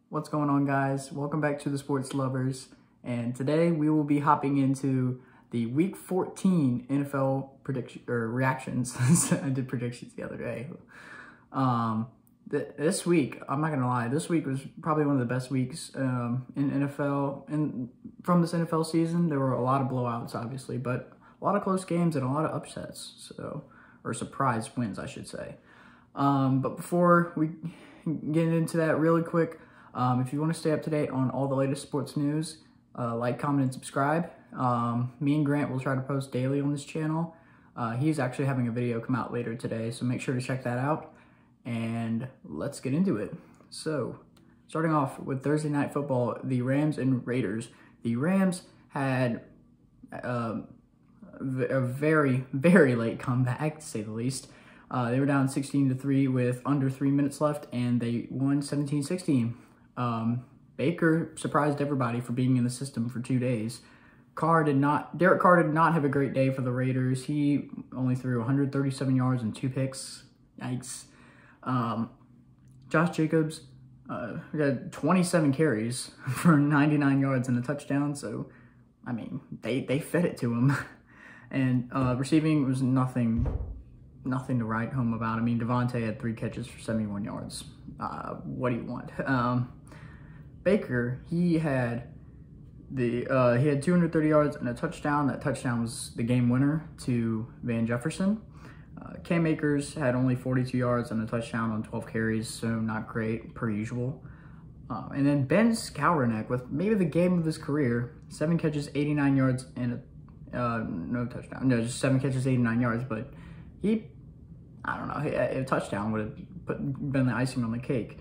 What's going on, guys? Welcome back to the Sports Lovers, and today we will be hopping into the Week 14 NFL prediction or reactions. I did predictions the other day. This week, I'm not gonna lie, this week was probably one of the best weeks in NFL, and from this NFL season. There were a lot of blowouts, obviously, but a lot of close games and a lot of upsets, or surprise wins, I should say. But before we get into that really quick, if you want to stay up to date on all the latest sports news, like, comment, and subscribe. Me and Grant will try to post daily on this channel. He's actually having a video come out later today, so make sure to check that out. And let's get into it. So, starting off with Thursday Night Football, the Rams and Raiders. The Rams had a very, very late comeback, to say the least. They were down 16-3 with under 3 minutes left, and they won 17-16. Baker surprised everybody for being in the system for 2 days. Derek Carr did not have a great day for the Raiders. He only threw 137 yards and 2 picks. Yikes. Josh Jacobs got 27 carries for 99 yards and a touchdown. So, I mean, they fed it to him. And receiving was nothing to write home about. I mean, Devontae had 3 catches for 71 yards. What do you want? Baker, he had 230 yards and a touchdown. That touchdown was the game winner to Van Jefferson. Cam Akers had only 42 yards and a touchdown on 12 carries, so not great, per usual. And then Ben Skowronek with maybe the game of his career, 7 catches, 89 yards, and no touchdown. No, just 7 catches, 89 yards, but I don't know, a touchdown would have been the icing on the cake.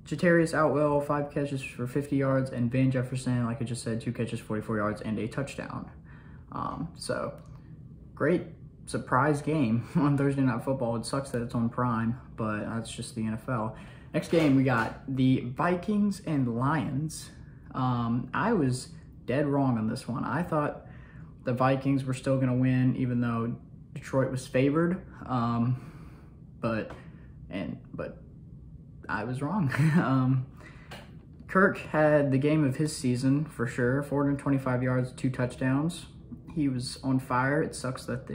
Jatarius Outwell, 5 catches for 50 yards, and Van Jefferson, like I just said, 2 catches, 44 yards, and a touchdown. So, great surprise game on Thursday Night Football. It sucks that it's on Prime, but that's just the NFL. Next game, we got the Vikings and Lions. I was dead wrong on this one. I thought the Vikings were still going to win, even though Detroit was favored, but I was wrong. Kirk had the game of his season for sure, 425 yards, 2 touchdowns. He was on fire. It sucks that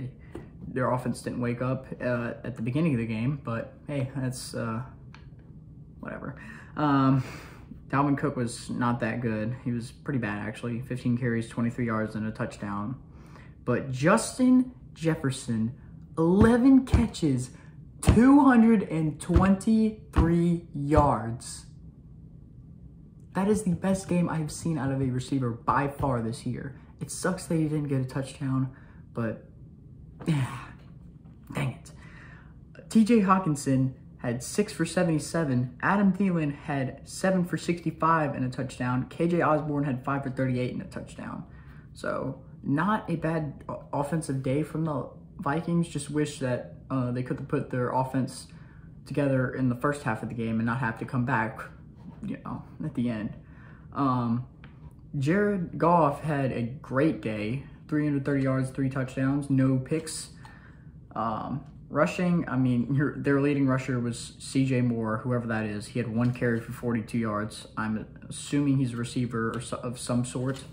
their offense didn't wake up at the beginning of the game, but hey, that's whatever. Dalvin Cook was not that good. He was pretty bad, actually. 15 carries, 23 yards, and a touchdown. But Justin Jefferson, 11 catches, 223 yards. That is the best game I've seen out of a receiver by far this year. It sucks that he didn't get a touchdown, but dang it. TJ Hawkinson had 6 for 77. Adam Thielen had 7 for 65 and a touchdown. KJ Osborne had 5 for 38 and a touchdown. So, not a bad offensive day from the Vikings. Just wish that they could have put their offense together in the first half of the game and not have to come back, at the end. Jared Goff had a great day. 330 yards, 3 touchdowns, no picks. Rushing, I mean, their leading rusher was CJ Moore, whoever that is. He had 1 carry for 42 yards. I'm assuming he's a receiver of some sort.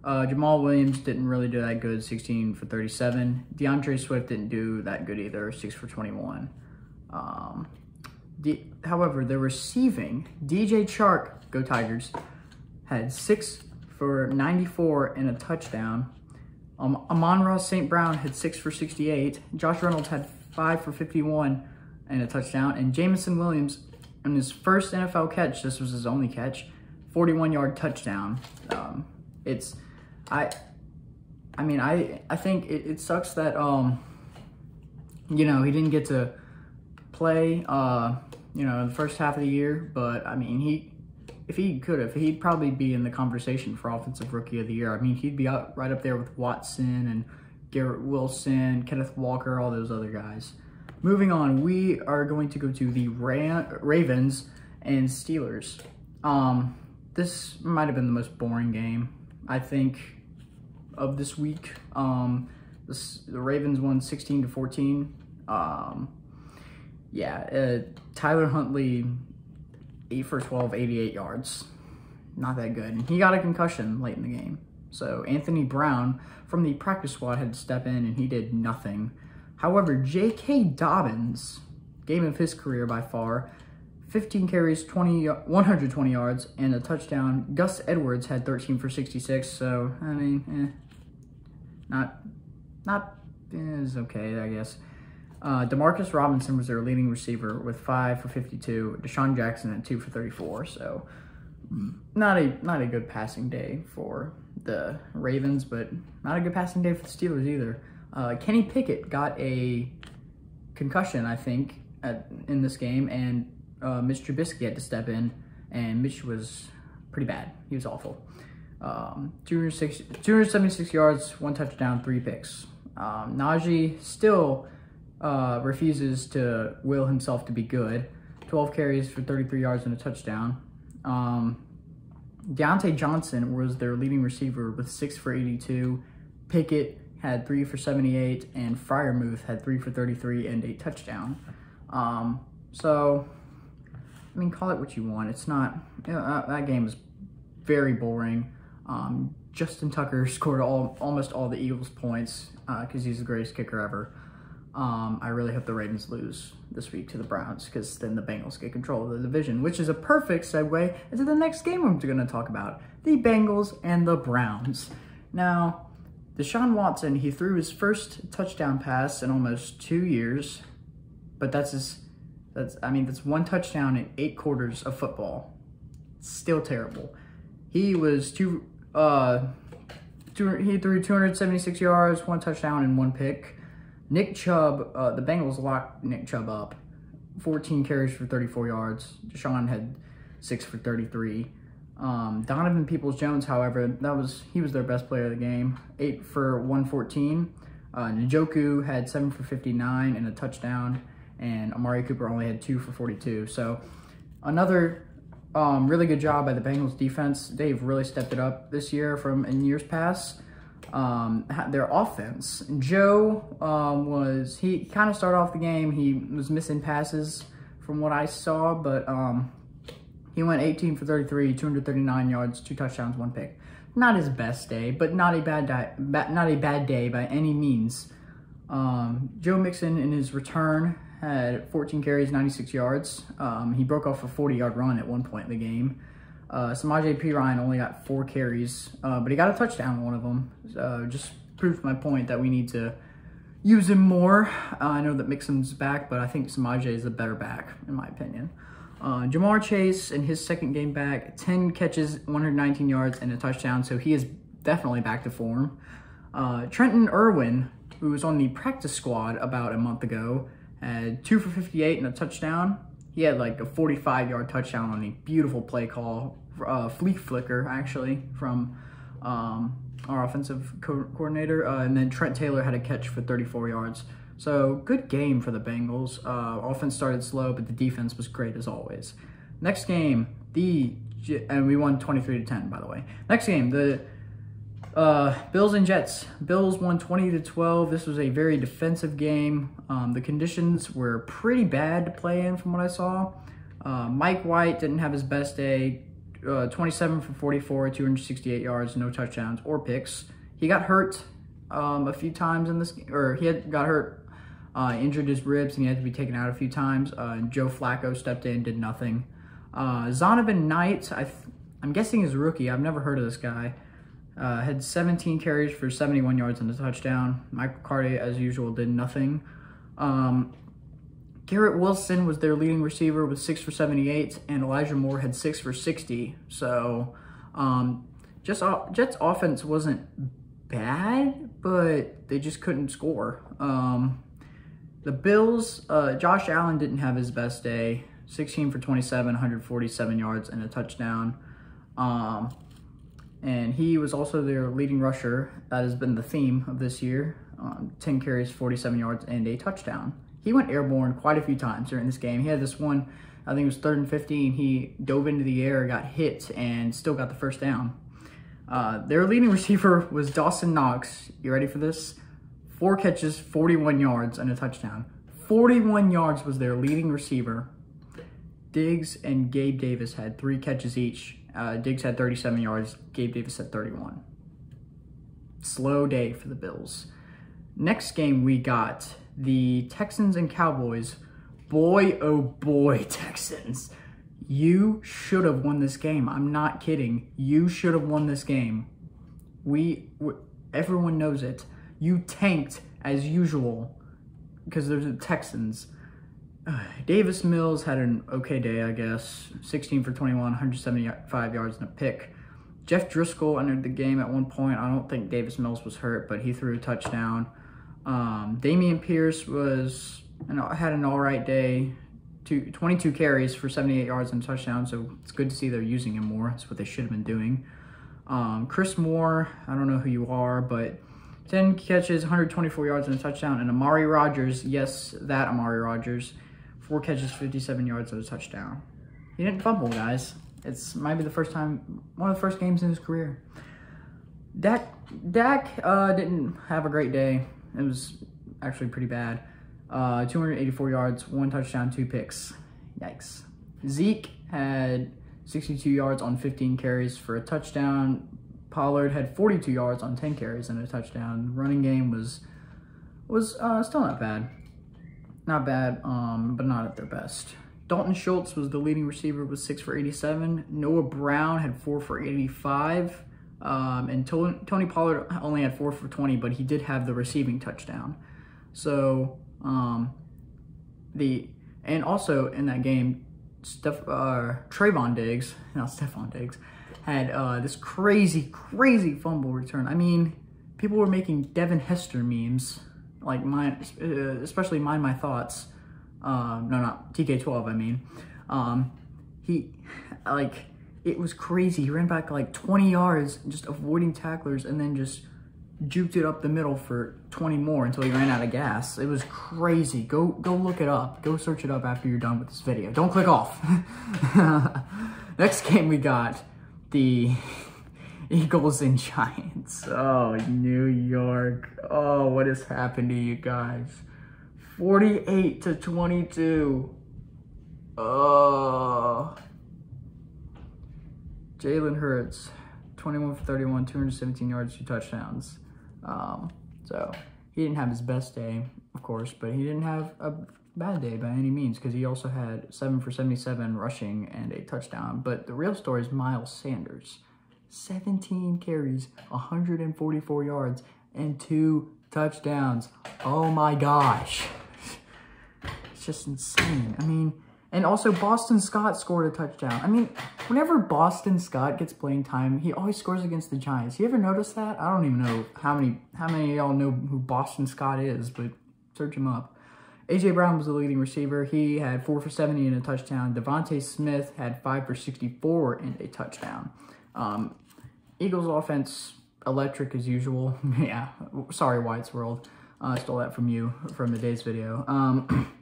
Jamal Williams didn't really do that good, 16 for 37. DeAndre Swift didn't do that good either, 6 for 21. However, the receiving, DJ Chark, go Tigers, had 6 for 94 and a touchdown. Amon-Ra St. Brown had 6 for 68. Josh Reynolds had 5 for 51 and a touchdown. And Jameson Williams, in his first NFL catch, this was his only catch, 41-yard touchdown. I think it sucks that, he didn't get to play, in the first half of the year. But, I mean, if he could have, he'd probably be in the conversation for Offensive Rookie of the Year. I mean, he'd be right up there with Watson and Garrett Wilson, Kenneth Walker, all those other guys. Moving on, we are going to go to the Ravens and Steelers. This might have been the most boring game, I think, of this week. The Ravens won 16-14. Tyler Huntley 8 for 12, 88 yards. Not that good. And he got a concussion late in the game. So Anthony Brown from the practice squad had to step in, and he did nothing. However, J.K. Dobbins, game of his career by far, 15 carries, 120 yards, and a touchdown. Gus Edwards had 13 for 66, so, I mean, it's okay, I guess. Demarcus Robinson was their leading receiver with 5 for 52. Deshaun Jackson had 2 for 34, so not a good passing day for the Ravens, but not a good passing day for the Steelers either. Kenny Pickett got a concussion, I think, in this game, and Mitch Trubisky had to step in, and Mitch was pretty bad. He was awful. 276 yards, 1 touchdown, 3 picks. Najee still refuses to will himself to be good. 12 carries for 33 yards and a touchdown. Deontay Johnson was their leading receiver with 6 for 82. Pickett had 3 for 78, and Freiermuth had 3 for 33 and a touchdown. So, I mean, call it what you want. It's not, that game was very boring. Justin Tucker scored almost all the Eagles' points because he's the greatest kicker ever. I really hope the Ravens lose this week to the Browns, because then the Bengals get control of the division, which is a perfect segue into the next game we're going to talk about, the Bengals and the Browns. Now, Deshaun Watson, he threw his first touchdown pass in almost 2 years, but that's 1 touchdown in 8 quarters of football. It's still terrible. He was he threw 276 yards, 1 touchdown, and 1 pick. Nick Chubb, the Bengals locked Nick Chubb up. 14 carries for 34 yards. Deshaun had 6 for 33. Donovan Peoples-Jones, however, he was their best player of the game. 8 for 114. Njoku had 7 for 59 and a touchdown. And Amari Cooper only had 2 for 42. So another really good job by the Bengals defense. They've really stepped it up this year from in years past. Their offense, Joe he kind of started off the game. He was missing passes from what I saw, but he went 18 for 33, 239 yards, 2 touchdowns, 1 pick. Not his best day, but not a bad day by any means. Joe Mixon in his return had 14 carries, 96 yards. He broke off a 40-yard run at one point in the game. Samaje Perine only got 4 carries, but he got a touchdown on one of them. Just proved my point that we need to use him more. I know that Mixon's back, but I think Samaje is a better back, in my opinion. Jamar Chase, in his second game back, 10 catches, 119 yards, and a touchdown, so he is definitely back to form. Trenton Irwin, who was on the practice squad about a month ago, had 2 for 58 and a touchdown. He had like a 45-yard touchdown on a beautiful play call, flea flicker, actually, from our offensive coordinator. And then Trent Taylor had a catch for 34 yards. So good game for the Bengals. Offense started slow, but the defense was great as always. Next game, and we won 23-10, by the way. Next game, the Bills and Jets. Bills won 20-12. This was a very defensive game. The conditions were pretty bad to play in from what I saw. Mike White didn't have his best day. 27 for 44, 268 yards, no touchdowns or picks. He got hurt a few times in this, or got hurt, injured his ribs, and he had to be taken out a few times. Joe Flacco stepped in, did nothing. Zonovan Knight, I'm guessing he's a rookie. I've never heard of this guy. Had 17 carries for 71 yards and a touchdown. Michael Carter, as usual, did nothing. Garrett Wilson was their leading receiver with 6 for 78, and Elijah Moore had 6 for 60. So, Jets offense wasn't bad, but they just couldn't score. The Bills, Josh Allen didn't have his best day. 16 for 27, 147 yards and a touchdown. And he was also their leading rusher. That has been the theme of this year. 10 carries, 47 yards, and a touchdown. He went airborne quite a few times during this game. He had this one, I think it was 3rd and 15. He dove into the air, got hit, and still got the first down. Their leading receiver was Dawson Knox. You ready for this? 4 catches, 41 yards, and a touchdown. 41 yards was their leading receiver. Diggs and Gabe Davis had 3 catches each. Diggs had 37 yards. Gabe Davis had 31. Slow day for the Bills. Next game, we got the Texans and Cowboys. Boy, oh boy, Texans. You should have won this game. I'm not kidding. You should have won this game. Everyone knows it. You tanked as usual because there's the Texans. Davis Mills had an okay day, I guess. 16 for 21, 175 yards and a pick. Jeff Driscoll entered the game at one point. I don't think Davis Mills was hurt, but he threw a touchdown. Dameon Pierce had an all right day. 22 carries for 78 yards and a touchdown, so it's good to see they're using him more. That's what they should have been doing. Chris Moore, I don't know who you are, but 10 catches, 124 yards and a touchdown. And Amari Rodgers, yes, that Amari Rodgers, 4 catches, 57 yards and a touchdown. He didn't fumble, guys. It's might be the first time, one of the first games in his career. Dak didn't have a great day. It was actually pretty bad. 284 yards, 1 touchdown, 2 picks. Yikes. Zeke had 62 yards on 15 carries for a touchdown. Pollard had 42 yards on 10 carries and a touchdown. Running game was still not bad. Not bad, but not at their best. Dalton Schultz was the leading receiver with 6 for 87. Noah Brown had 4 for 85. And Tony Pollard only had 4 for 20, but he did have the receiving touchdown. So, and also in that game, Trevon Diggs, not Stephon Diggs, had this crazy fumble return. I mean, people were making Devin Hester memes, like mine, especially Mind My Thoughts. No, not TK12, I mean. It was crazy. He ran back like 20 yards, just avoiding tacklers, and then just juked it up the middle for 20 more until he ran out of gas. It was crazy. Go look it up. Go search it up after you're done with this video. Don't click off. Next game we got the Eagles and Giants. Oh, New York. Oh, what has happened to you guys? 48-22. Oh. Jalen Hurts, 21 for 31, 217 yards, 2 touchdowns. So he didn't have his best day, of course, but he didn't have a bad day by any means because he also had 7 for 77 rushing and a touchdown. But the real story is Miles Sanders. 17 carries, 144 yards, and 2 touchdowns. Oh my gosh. It's just insane. I mean, and also Boston Scott scored a touchdown. I mean, whenever Boston Scott gets playing time, he always scores against the Giants. You ever notice that? I don't even know how many of y'all know who Boston Scott is, but search him up. A.J. Brown was the leading receiver. He had 4 for 70 and a touchdown. Devontae Smith had 5 for 64 and a touchdown. Eagles offense, electric as usual. Yeah, sorry, White's World. I stole that from you from the day's video.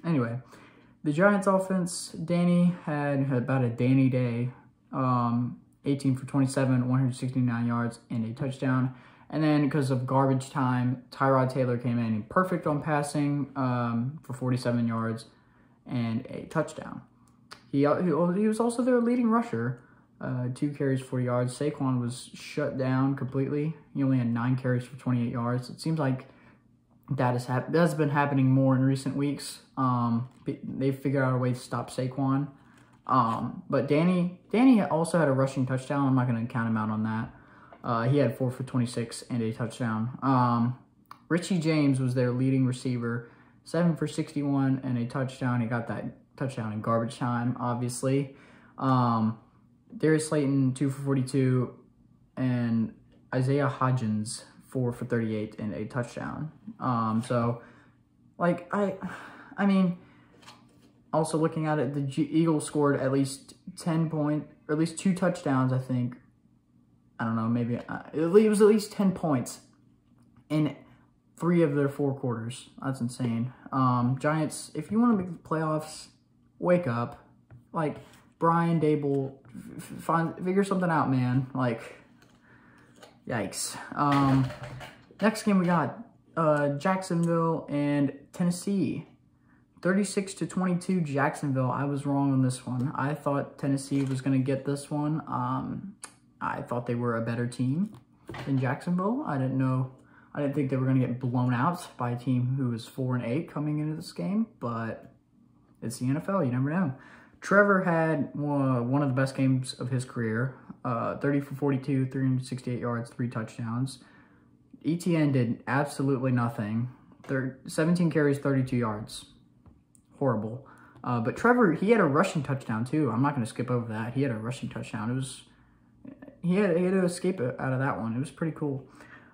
Anyway, the Giants offense, Danny had about a Danny day. 18 for 27, 169 yards, and a touchdown. And then because of garbage time, Tyrod Taylor came in perfect on passing for 47 yards and a touchdown. He was also their leading rusher. 2 carries, 40 yards. Saquon was shut down completely. He only had 9 carries for 28 yards. It seems like that has been happening more in recent weeks. They figured out a way to stop Saquon. But Danny also had a rushing touchdown. I'm not going to count him out on that. He had 4 for 26 and a touchdown. Richie James was their leading receiver. 7 for 61 and a touchdown. He got that touchdown in garbage time, obviously. Darius Slayton, 2 for 42. And Isaiah Hodgins, 4 for 38 and a touchdown. So, like, I mean, also looking at it, the Eagles scored at least 10 points, or at least 2 touchdowns, I think. I don't know, maybe, it was at least 10 points in 3 of their 4 quarters. That's insane. Giants, if you want to make the playoffs, wake up. Like, Brian Dable, figure something out, man. Like, yikes. Next game we got Jacksonville and Tennessee. 36-22 Jacksonville. I was wrong on this one. I thought Tennessee was going to get this one. I thought they were a better team than Jacksonville. I didn't think they were going to get blown out by a team who was 4-8 coming into this game, but it's the NFL. You never know. Trevor had one of the best games of his career. 30 for 42, 368 yards, 3 touchdowns. ETN did absolutely nothing. 17 carries, 32 yards. Horrible. But Trevor, he had a rushing touchdown too. I'm not going to skip over that. He had a rushing touchdown. He had to escape out of that one. It was pretty cool.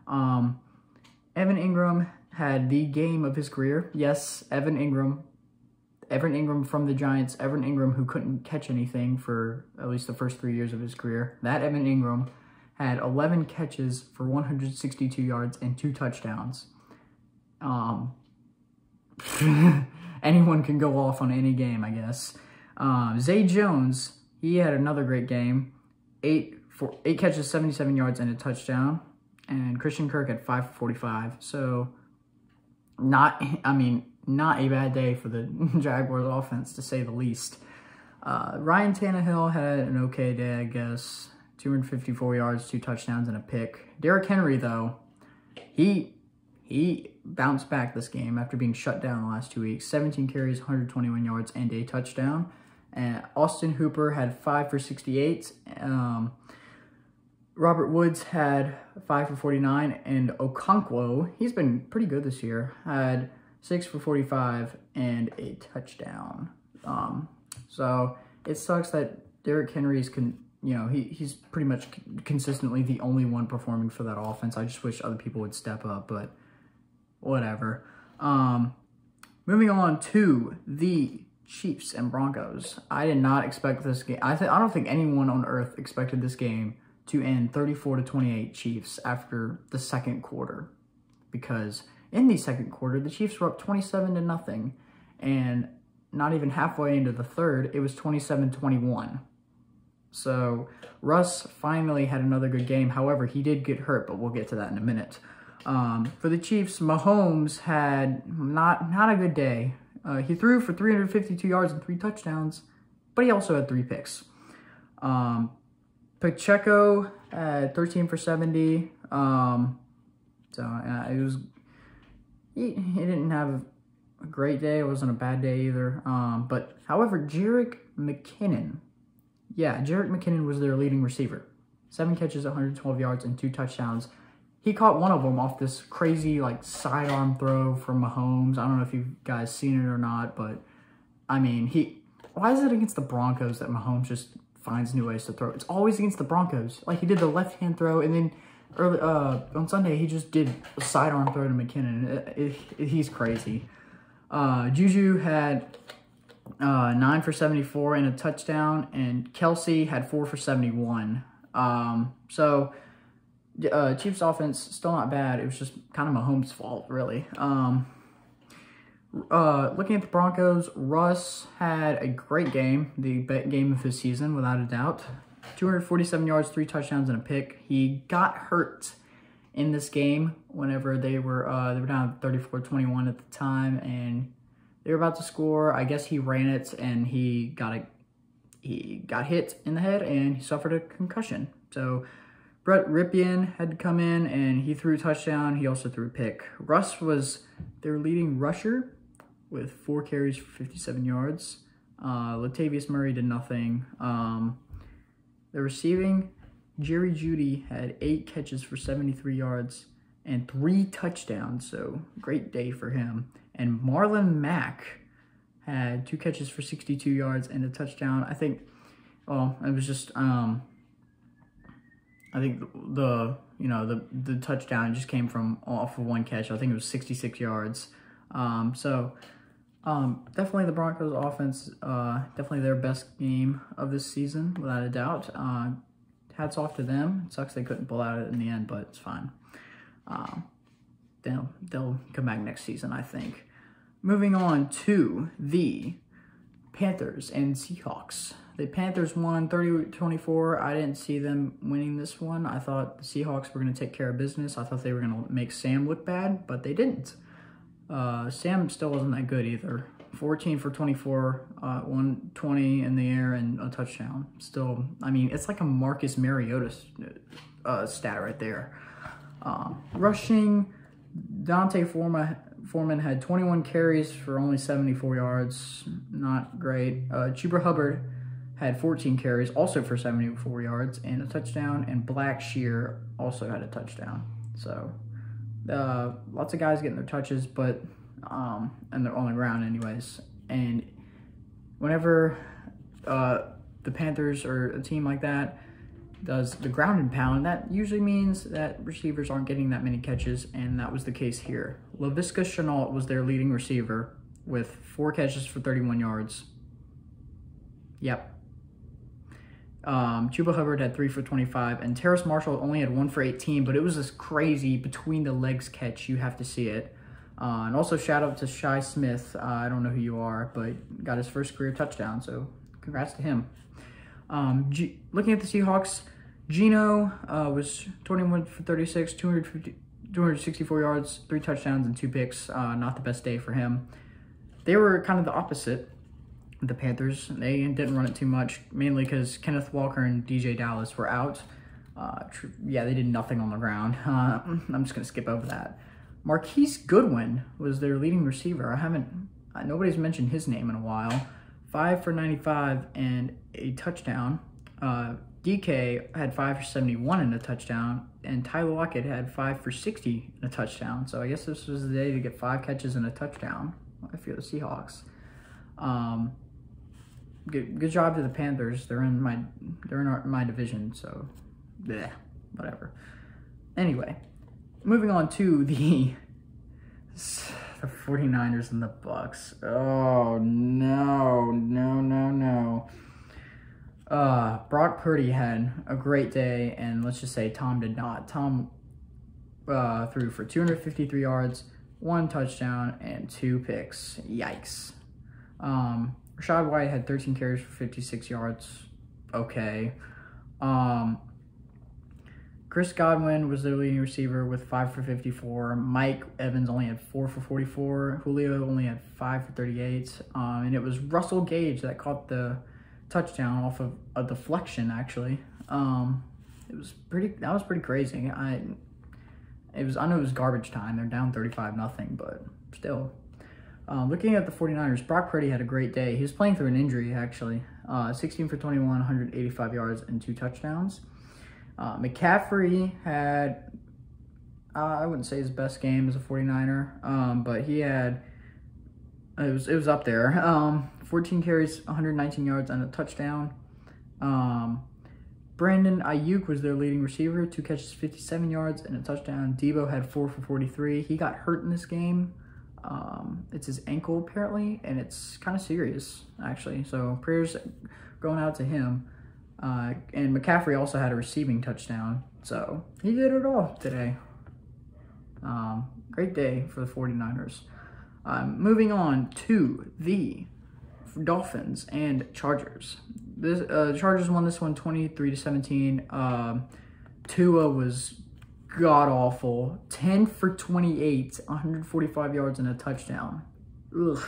Evan Ingram had the game of his career. Yes, Evan Ingram from the Giants. Evan Ingram, who couldn't catch anything for at least the first 3 years of his career. That Evan Ingram had 11 catches for 162 yards and 2 touchdowns. Anyone can go off on any game, I guess. Zay Jones, he had another great game. 8 catches, 77 yards, and a touchdown. And Christian Kirk had 5 for 45. So, not a bad day for the Jaguars offense, to say the least. Ryan Tannehill had an okay day, I guess. 254 yards, 2 touchdowns, and a pick. Derrick Henry, though, he bounced back this game after being shut down the last 2 weeks. 17 carries, 121 yards, and a touchdown. And Austin Hooper had 5 for 68. Robert Woods had 5 for 49. And Okonkwo, he's been pretty good this year, had 6 for 45 and a touchdown. So it sucks that Derrick Henry's he's pretty much consistently the only one performing for that offense. I just wish other people would step up, but whatever. Moving on to the Chiefs and Broncos. I did not expect this game. I don't think anyone on earth expected this game to end 34-28 Chiefs after the second quarter, because in the second quarter, the Chiefs were up 27-0, and not even halfway into the third, it was 27-21. So Russ finally had another good game. However, he did get hurt, but we'll get to that in a minute. For the Chiefs, Mahomes had not a good day. He threw for 352 yards and 3 touchdowns, but he also had 3 picks. Pacheco had 13 for 70. He didn't have a great day. It wasn't a bad day either. But however, Jerick McKinnon was their leading receiver. 7 catches, 112 yards, and 2 touchdowns. He caught one of them off this crazy sidearm throw from Mahomes. I don't know if you guys seen it or not, but I mean, why is it against the Broncos that Mahomes just finds new ways to throw? It's always against the Broncos. He did the left-hand throw, and then early on Sunday he just did a sidearm throw to McKinnon. He's crazy. Juju had 9 for 74 and a touchdown, and Kelsey had 4 for 71. So Chiefs offense still not bad. It was just kind of Mahomes' fault, really. Looking at the Broncos, Russ had a great game, the game of his season, without a doubt. 247 yards, 3 touchdowns, and a pick. He got hurt in this game whenever they were down 34-21 at the time, and they were about to score. I guess he ran it, and he got hit in the head, and he suffered a concussion. So Brett Ripien had to come in, and he threw a touchdown. He also threw a pick. Russ was their leading rusher with 4 carries for 57 yards. Latavius Murray did nothing. The receiving, Jerry Jeudy had 8 catches for 73 yards and 3 touchdowns, so great day for him. And Marlon Mack had 2 catches for 62 yards and a touchdown. I think, it was just, I think the touchdown just came off of 1 catch. I think it was 66 yards. Definitely the Broncos offense, definitely their best game of this season, without a doubt. Hats off to them. It sucks they couldn't pull out in the end, but it's fine. They'll come back next season, I think. Moving on to the Panthers and Seahawks. The Panthers won 30-24. I didn't see them winning this one. I thought the Seahawks were going to take care of business. I thought they were going to make Sam look bad, but they didn't. Sam still wasn't that good either. 14 for 24, 120 in the air, and a touchdown. Still, I mean, it's like a Marcus Mariota stat right there. Rushing, Dante Foreman had 21 carries for only 74 yards. Not great. Chuba Hubbard had 14 carries, also for 74 yards and a touchdown. And Blackshear also had a touchdown. So, lots of guys getting their touches, but and they're on the ground anyways. And whenever the Panthers or a team like that does the ground and pound, that usually means that receivers aren't getting that many catches, and that was the case here. Laviska Shenault was their leading receiver with 4 catches for 31 yards. Yep. Chuba Hubbard had 3 for 25, and Terrace Marshall only had 1 for 18, but it was this crazy between the legs catch. You have to see it. And also shout out to Shi Smith. I don't know who you are, but got his first career touchdown, so congrats to him. Looking at the Seahawks, Geno was 21 for 36, 264 yards, 3 touchdowns, and 2 picks. Not the best day for him. They were kind of the opposite. The Panthers, they didn't run it too much, mainly because Kenneth Walker and DJ Dallas were out. Yeah, they did nothing on the ground. I'm just going to skip over that. Marquise Goodwin was their leading receiver. Nobody's mentioned his name in a while. 5 for 95 and a touchdown. DK had 5 for 71 and a touchdown, and Tyler Lockett had 5 for 60 and a touchdown. So I guess this was the day to get 5 catches and a touchdown if you're the Seahawks. Good job to the Panthers. They're in my division, so bleh, whatever. Anyway, moving on to the 49ers and the Bucks. Oh no. Brock Purdy had a great day, and let's just say Tom did not. Tom threw for 253 yards, 1 touchdown, and 2 picks. Yikes. Rashad White had 13 carries for 56 yards. Okay. Chris Godwin was their leading receiver with 5 for 54. Mike Evans only had 4 for 44. Julio only had 5 for 38. And it was Russell Gage that caught the touchdown off of a deflection, actually. That was pretty crazy. I know it was garbage time. They're down 35-0, but still. Looking at the 49ers, Brock Purdy had a great day. He was playing through an injury, actually. 16 for 21, 185 yards, and 2 touchdowns. McCaffrey had, I wouldn't say his best game as a 49er, but he had, it was up there. 14 carries, 119 yards, and a touchdown. Brandon Ayuk was their leading receiver, 2 catches, 57 yards, and a touchdown. Debo had 4 for 43. He got hurt in this game. It's his ankle, apparently, and it's kind of serious, actually. So prayers going out to him. And McCaffrey also had a receiving touchdown. So he did it all today. Great day for the 49ers. Moving on to the Dolphins and Chargers. The Chargers won this one 23-17. Tua was god-awful. 10 for 28, 145 yards and a touchdown. Ugh.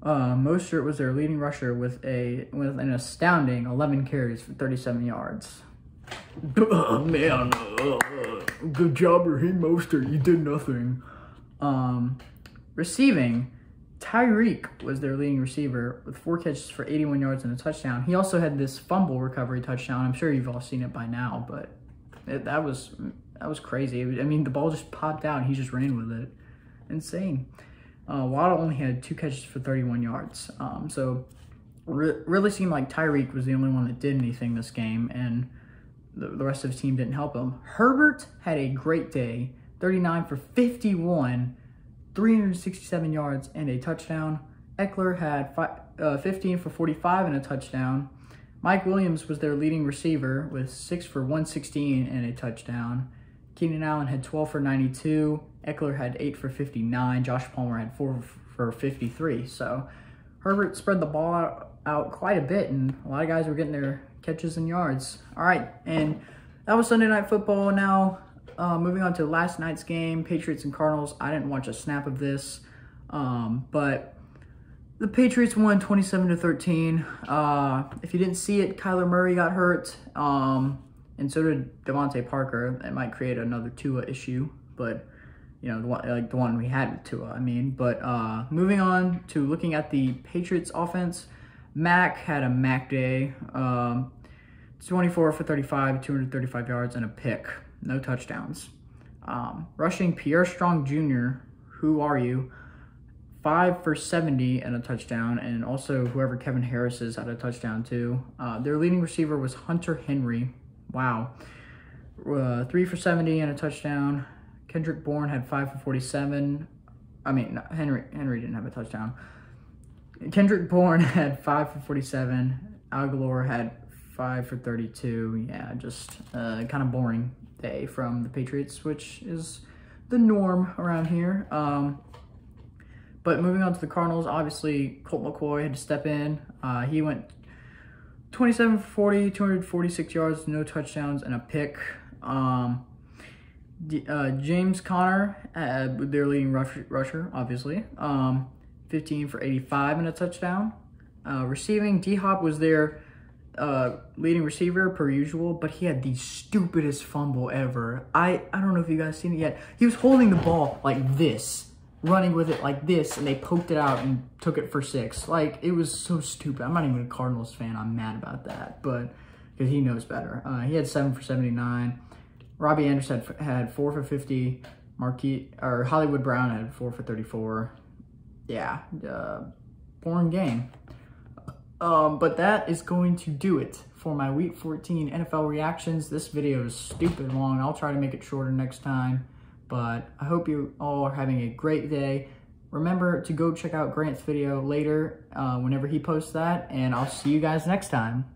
Mostert was their leading rusher with an astounding 11 carries for 37 yards. Man, good job, Raheem Mostert. You did nothing. Receiving, Tyreek was their leading receiver with 4 catches for 81 yards and a touchdown. He also had this fumble recovery touchdown. I'm sure you've all seen it by now, but that was crazy. I mean, the ball just popped out and he just ran with it. Insane. Waddle only had 2 catches for 31 yards. So really seemed like Tyreek was the only one that did anything this game, and the rest of his team didn't help him. Herbert had a great day, 39 for 51, 367 yards and a touchdown. Eckler had 15 for 45 and a touchdown. Mike Williams was their leading receiver with 6 for 116 and a touchdown. Keenan Allen had 12 for 92. Eckler had 8 for 59. Josh Palmer had 4 for 53. So Herbert spread the ball out quite a bit, and a lot of guys were getting their catches and yards. All right, and that was Sunday Night Football. Now, moving on to last night's game, Patriots and Cardinals. I didn't watch a snap of this, but The Patriots won 27-13. If you didn't see it, Kyler Murray got hurt, and so did Devontae Parker. That might create another Tua issue, but you know, the one we had with Tua, I mean. But moving on to looking at the Patriots offense, Mac had a Mac day. 24 for 35, 235 yards, and a pick. No touchdowns. Rushing, Pierre Strong Jr., who are you? 5 for 70 and a touchdown, and also whoever Kevin Harris is had a touchdown too. Their leading receiver was Hunter Henry. Wow. 3 for 70 and a touchdown. Kendrick Bourne had 5 for 47. I mean, no, Henry didn't have a touchdown. Kendrick Bourne had 5 for 47. Aguilar had 5 for 32. Yeah, just kind of boring day from the Patriots, which is the norm around here. But moving on to the Cardinals, obviously Colt McCoy had to step in. He went 27 for 40, 246 yards, no touchdowns, and a pick. James Conner, their leading rusher, obviously. 15 for 85 and a touchdown. Receiving, D-Hop was their leading receiver per usual, but he had the stupidest fumble ever. I don't know if you guys seen it yet. He was holding the ball like this, running with it like this, and they poked it out and took it for 6. Like, it was so stupid. I'm not even a Cardinals fan. I'm mad about that, but because he knows better. He had 7 for 79. Robbie Anderson had 4 for 50. Hollywood Brown had 4 for 34. Yeah, boring game. But that is going to do it for my Week 14 NFL reactions. This video is stupid long. I'll try to make it shorter next time. But I hope you all are having a great day. Remember to go check out Grant's video later whenever he posts that. And I'll see you guys next time.